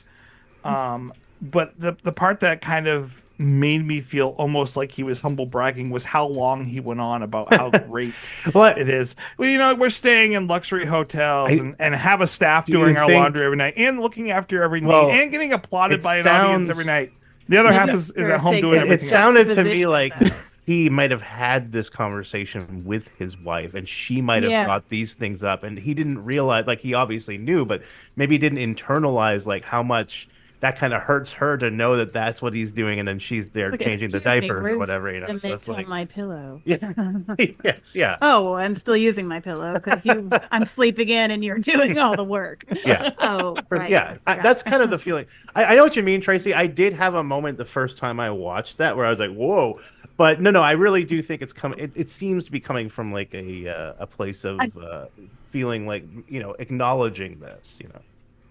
But the part that kind of made me feel almost like he was humble bragging was how long he went on about how great it is. Well, we're staying in luxury hotels and have a staff doing our laundry every night and looking after every need and getting applauded by an audience every night. The other half is at home doing everything. It sounded to me like he might have had this conversation with his wife, and she might have brought these things up, and he didn't realize, like, he obviously knew, but maybe he didn't internalize like how much that kind of hurts her to know that that's what he's doing, and then she's there changing the diaper or whatever, So it's like my pillow. Yeah. Oh, I'm still using my pillow because I'm sleeping in and you're doing all the work. Yeah. Oh, right. Yeah. That's kind of the feeling. I know what you mean, Tracy. I did have a moment the first time I watched that where I was like, whoa. But no, I really do think it's coming. It seems to be coming from like a place of feeling like, acknowledging this,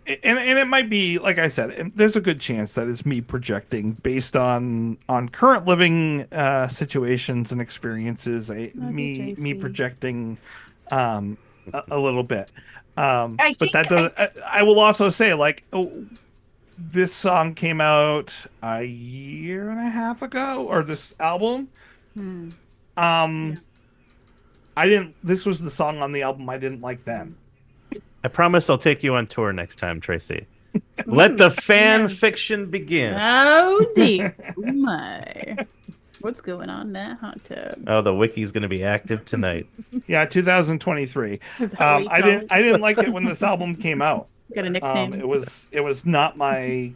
And it might be, like I said, and there's a good chance that it's me projecting based on current living situations and experiences. Me projecting a little bit. But that doesn't. I will also say, like, this song came out a year and a half ago, or this album. I didn't. This was the song on the album I didn't like then. I promise I'll take you on tour next time, Tracy. Let the fan fiction begin. Oh, dear. Oh, my. What's going on in that hot tub? Oh, the wiki's going to be active tonight. Yeah, 2023. I didn't like it when this album came out. Got a nickname? It was not my...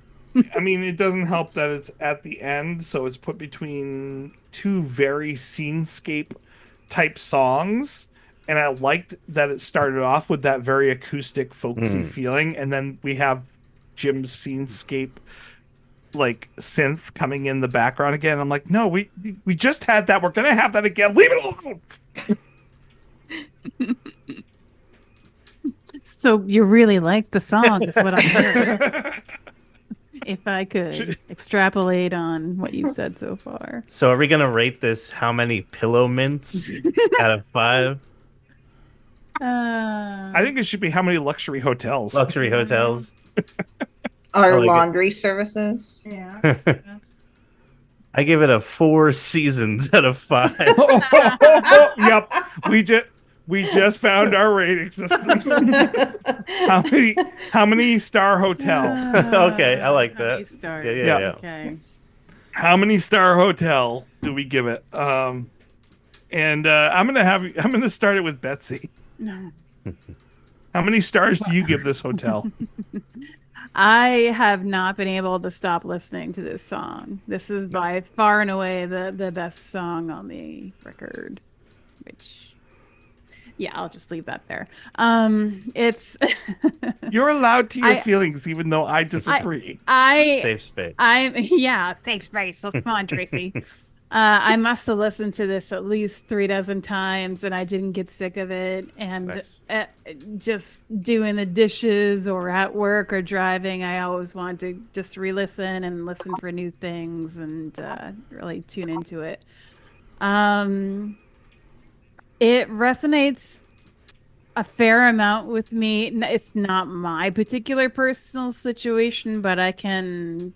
I mean, it doesn't help that it's at the end, so it's put between two very scenescape type songs. And I liked that it started off with that very acoustic, folksy feeling, and then we have Jim's scenescape, like, synth coming in the background again. I'm like, no, we just had that. We're gonna have that again. Leave it alone. So you really like the song, is what I heard. If I could extrapolate on what you've said so far. So are we gonna rate this? How many pillow mints out of 5? I think it should be how many luxury hotels. Luxury hotels. Our laundry services. Yeah. I give it a 4 seasons out of 5. Yep. We just found our rating system. How many star hotel? Okay, I like that. Yeah. Okay. How many star hotel do we give it? I'm gonna start it with Betsy. No. How many stars do you give this hotel? I have not been able to stop listening to this song. This is by far and away the best song on the record, which, yeah, I'll just leave that there. It's You're allowed to your feelings, even though I disagree. Safe space. Safe space. Let's come on, Tracy. I must have listened to this at least 3 dozen times, and I didn't get sick of it. And Nice. just doing the dishes or at work or driving, I always want to just re-listen and listen for new things and really tune into it. It resonates a fair amount with me. It's not my particular personal situation, but I can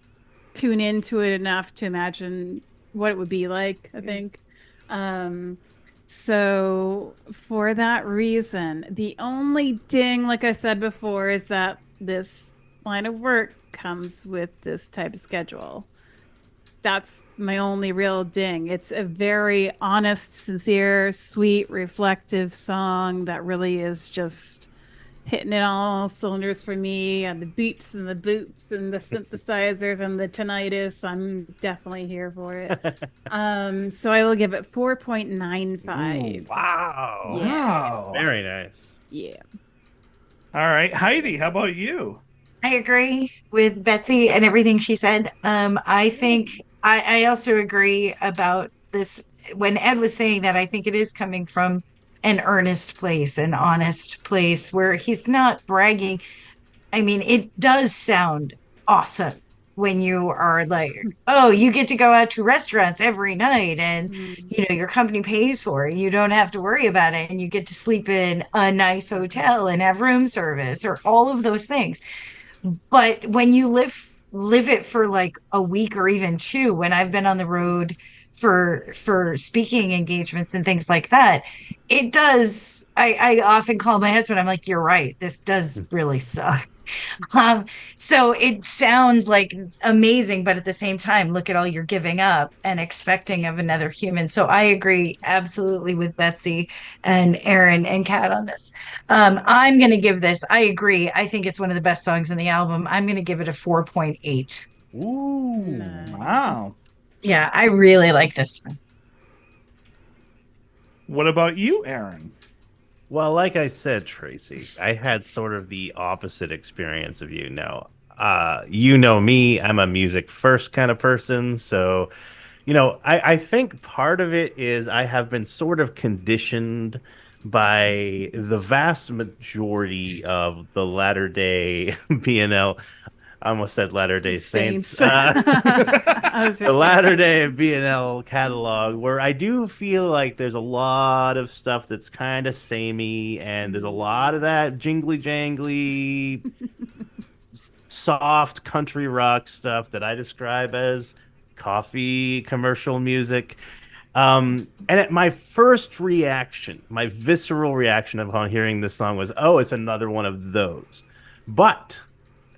tune into it enough to imagine what it would be like, I think. So for that reason, the only ding, like I said before, is that this line of work comes with this type of schedule. That's my only real ding. It's a very honest, sincere, sweet, reflective song that really is just hitting it all cylinders for me, and the beeps and the boops and the synthesizers and the tinnitus. I'm definitely here for it. So I will give it 4.95. Wow. Wow. Very nice. Yeah. All right, Heidi, how about you? I agree with Betsy and everything she said. I think I also agree about this. When Ed was saying that, I think it is coming from an earnest place, an honest place where he's not bragging. I mean, it does sound awesome when you are like, oh, you get to go out to restaurants every night and your company pays for it. You don't have to worry about it. And you get to sleep in a nice hotel and have room service or all of those things. But when you live it for like a week or even two, when I've been on the road for speaking engagements and things like that, it does. I often call my husband, I'm like, you're right, this does really suck. So it sounds like amazing, but at the same time, look at all you're giving up and expecting of another human. So I agree absolutely with Betsy and Aaron and Kat on this. I'm going to give this, I agree. I think it's one of the best songs in the album. I'm going to give it a 4.8. Ooh, Nice. wow. Yeah, I really like this one. What about you, Aaron? Well, like I said, Tracy, I had sort of the opposite experience of you. Now, you know me, I'm a music first kind of person. So, I think part of it is I have been sort of conditioned by the vast majority of the latter-day BNL. I almost said Latter-day Saints. The Latter-day BNL catalog, where I do feel like there's a lot of stuff that's kind of samey, and there's a lot of that jingly-jangly, soft country rock stuff that I describe as coffee commercial music. And my first reaction, my visceral reaction upon hearing this song was, oh, it's another one of those. But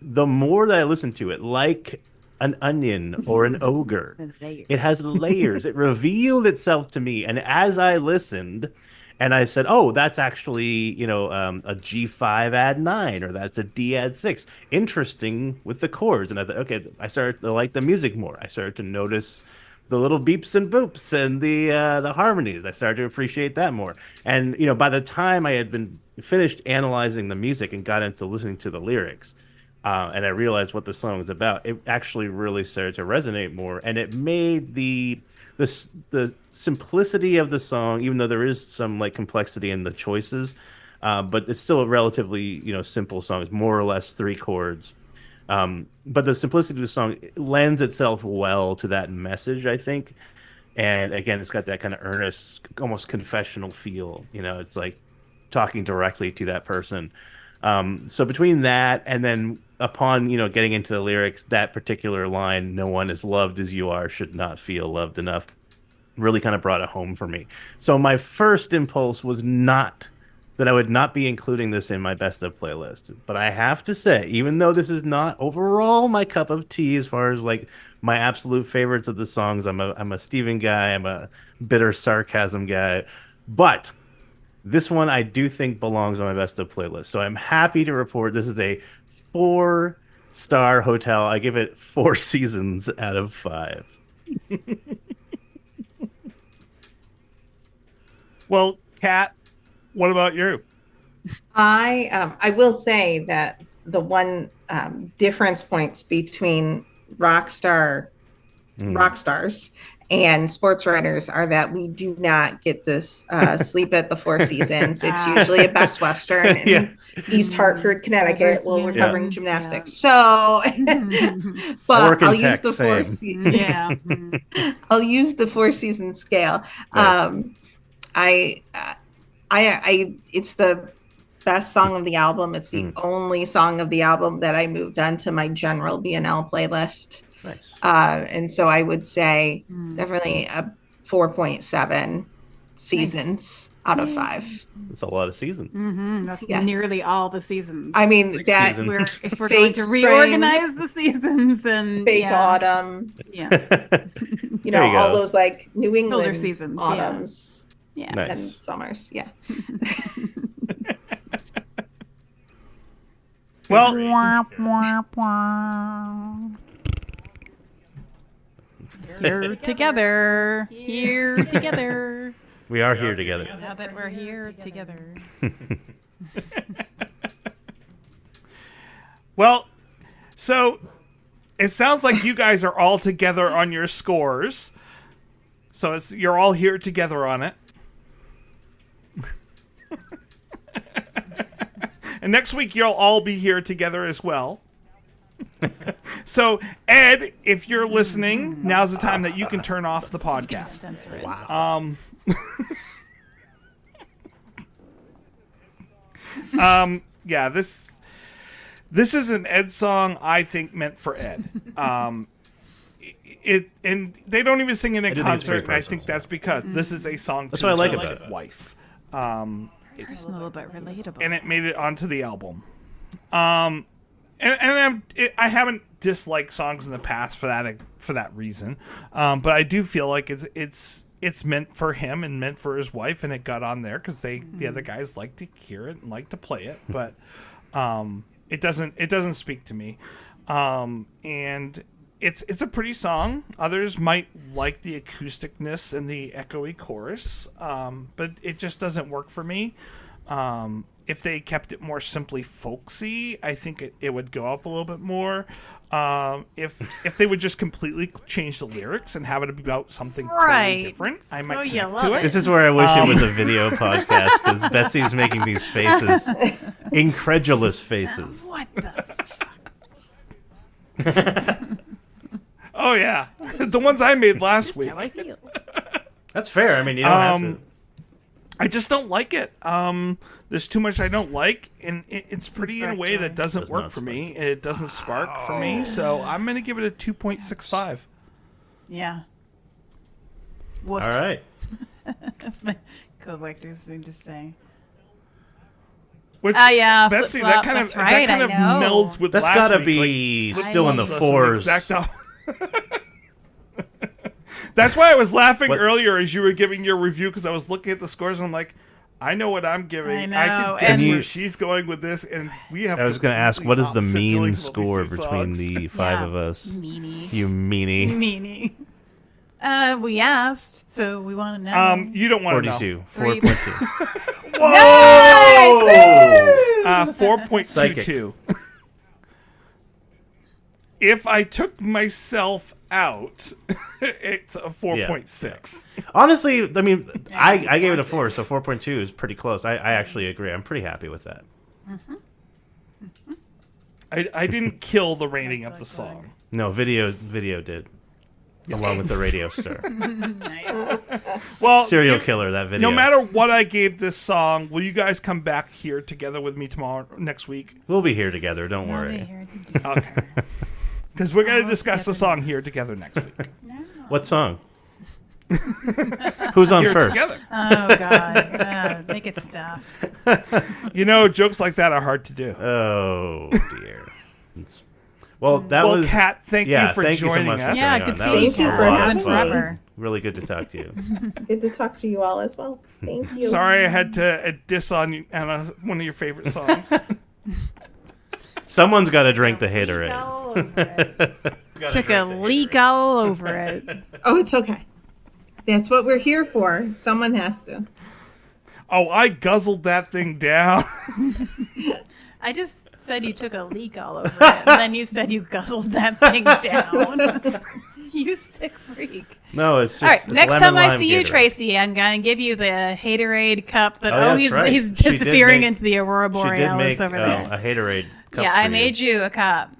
the more that I listen to it, like an onion or an ogre, it has layers. It revealed itself to me. And as I listened, and I said, oh, that's actually, a G5 add 9, or that's a D add 6. Interesting with the chords. And I thought, okay, I started to like the music more. I started to notice the little beeps and boops and the harmonies. I started to appreciate that more. And, by the time I had been finished analyzing the music and got into listening to the lyrics, and I realized what the song was about, it actually really started to resonate more. And it made the simplicity of the song, even though there is some like complexity in the choices, but it's still a relatively, simple song. It's more or less 3 chords. But the simplicity of the song lends itself well to that message, I think. And again, it's got that kind of earnest, almost confessional feel. It's like talking directly to that person. So between that and then upon, getting into the lyrics, that particular line, no one as loved as you are should not feel loved enough, really kind of brought it home for me. So my first impulse was not that I would not be including this in my best of playlist. But I have to say, even though this is not overall my cup of tea as far as like my absolute favorites of the songs, I'm a Steven guy, I'm a bitter sarcasm guy, but this one I do think belongs on my best of playlist. So I'm happy to report this is a 4-star hotel. I give it 4 seasons out of 5. Well, Kat, what about you? I will say that the one difference points between rock stars and sports writers are that we do not get this sleep at the Four Seasons. It's usually a Best Western in East Hartford, Connecticut, while we're covering gymnastics. So, but I'll use the Four Seasons. Yeah. I'll use the Four Seasons scale. Nice. It's the best song of the album. It's the only song of the album that I moved on to my general BNL playlist. Nice. And so I would say definitely a 4.7 seasons out of 5. That's a lot of seasons. That's Yes. nearly all the seasons. I mean, Next that season. if we're Fake going to spring, reorganize the seasons and fake autumn, yeah, you know, you all go. those like New England Shoulder seasons, autumns yeah. and Nice. summers. Yeah. Well, Here together. Here together. We are here together. Now that we're here together. well, so it sounds like you guys are all together on your scores. So you're all here together on it. And next week you'll all be here together as well. So, Ed, if you're listening, now's the time that you can turn off the podcast. Censor it. Wow. Yeah, this is an Ed song I think meant for Ed. And they don't even sing it in do think it's very concert, and I think that's because this is a song That's to what I like his about it. wife. Personal but relatable. And it made it onto the album. I haven't disliked songs in the past for that reason, but I do feel like it's meant for him and meant for his wife, and it got on there because the other guys like to hear it and like to play it, but it doesn't speak to me, and it's a pretty song. Others might like the acousticness and the echoey chorus, but it just doesn't work for me. If they kept it more simply folksy, I think it would go up a little bit more. If they would just completely change the lyrics and have it about something totally different, I might you connect love to it. it. This is where I wish it was a video podcast because Betsy's making these faces, incredulous faces. What the Oh yeah, the ones I made last week. how I feel. That's fair. I mean, you don't have to. I just don't like it. There's too much I don't like, and it's pretty in a way that doesn't Does work not for me. It doesn't spark for me, so I'm gonna give it a 2.65. Yeah. All right. That's my co-workers thing to say. Which, yeah, Betsy, flip-flop, that that's right, kind I of know. melds with That's last got to week, be like, still in the flip-flops us fours. exact That's why I was laughing What- earlier as you were giving your review, because I was looking at the scores and I'm like, I know what I'm giving. I I know, can guess and- where she's going with this, and we have. I was going to ask, what is the completely mean opposite feelings about score these two between songs. the five Yeah. of us? Meanie. You meanie. Meanie. We asked, so we want to know. You don't want to know. 42. 4.2. Whoa! 4.22. If I took myself out, it's a 4.6. Honestly, I mean, I gave it a 4, so 4.2 is pretty close. I actually agree. I'm pretty happy with that. I didn't kill the rating of the song. No, video did. Along with the radio star. Nice. Well, Serial killer, that video. no matter what I gave this song, will you guys come back here together with me next week? We'll be here together, don't We'll be worry. here together. Okay. Because we're going to discuss the song here together next week. What song? Who's on Here first? together. Oh, God. Make it stop. You know, jokes like that are hard to do. Oh, dear. Well, that Well, was... Kat, thank you for thank you so joining much us. for Yeah, coming good on. That seeing was you. a Thank you for lot of having fun. me. Forever. Really good to talk to you. Good to talk to you all as well. Thank you. Sorry I had to diss on you on one of your favorite songs. Someone's got to drink the hater-ade. All over it. Took a leak all over it. Oh, it's okay. That's what we're here for. Someone has to. Oh, I guzzled that thing down. I just said you took a leak all over it, and then you said you guzzled that thing down. You sick freak. No, it's just All right, it's next lemon time I lime see you, Gatorade. Tracy, I'm going to give you the hater-ade cup that, Oh, yeah, he's, that's right. he's She did disappearing make- into the Aurora She did Borealis make over there. a haterade cup Yeah, for I made you a cup.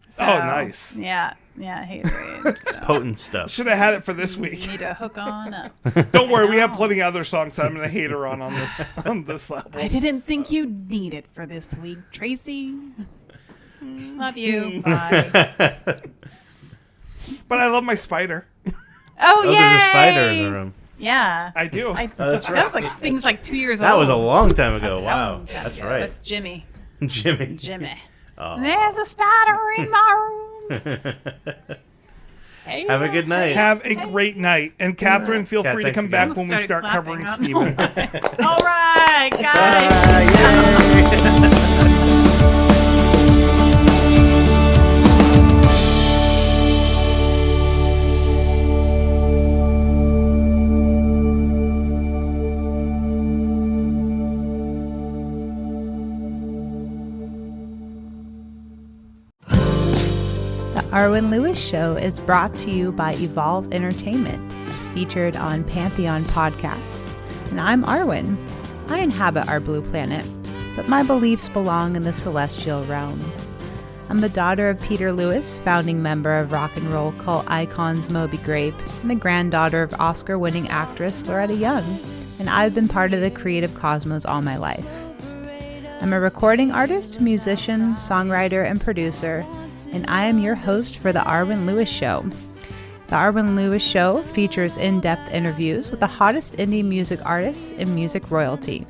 So, Oh, nice. Yeah, hater-ade. So. Potent stuff. Should have had it for this You week. need to hook on up. Don't worry, we have plenty of other songs that I'm going to hate her on this level. I didn't think you'd need it for this week, Tracy. Love you. Bye. But I love my spider. Oh, Oh, yeah. there's a spider in the room. Yeah. I do. That's That right. was like things like 2 years That old. was a long time ago. That's- Wow. oh, That's yeah, right. That's Jimmy. Jimmy. Jimmy. Oh. There's a spider in my room. Hey, Have a good night. Have a great night. And Catherine, feel Kat, free to thanks come again. back when we Started start clapping. covering Steven. All right, guys. The Arwen Lewis Show is brought to you by Evolve Entertainment, featured on Pantheon Podcasts. And I'm Arwen. I inhabit our blue planet, but my beliefs belong in the celestial realm. I'm the daughter of Peter Lewis, founding member of rock and roll cult icons Moby Grape, and the granddaughter of Oscar-winning actress Loretta Young, and I've been part of the creative cosmos all my life. I'm a recording artist, musician, songwriter, and producer, and I am your host for The Arwen Lewis Show. The Arwen Lewis Show features in-depth interviews with the hottest indie music artists and music royalty.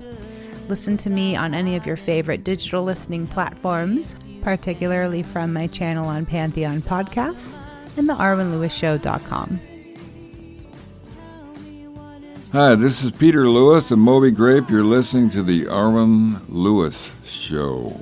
Listen to me on any of your favorite digital listening platforms, particularly from my channel on Pantheon Podcasts and thearwenlewisshow.com. Hi, this is Peter Lewis and Moby Grape. You're listening to The Arwen Lewis Show.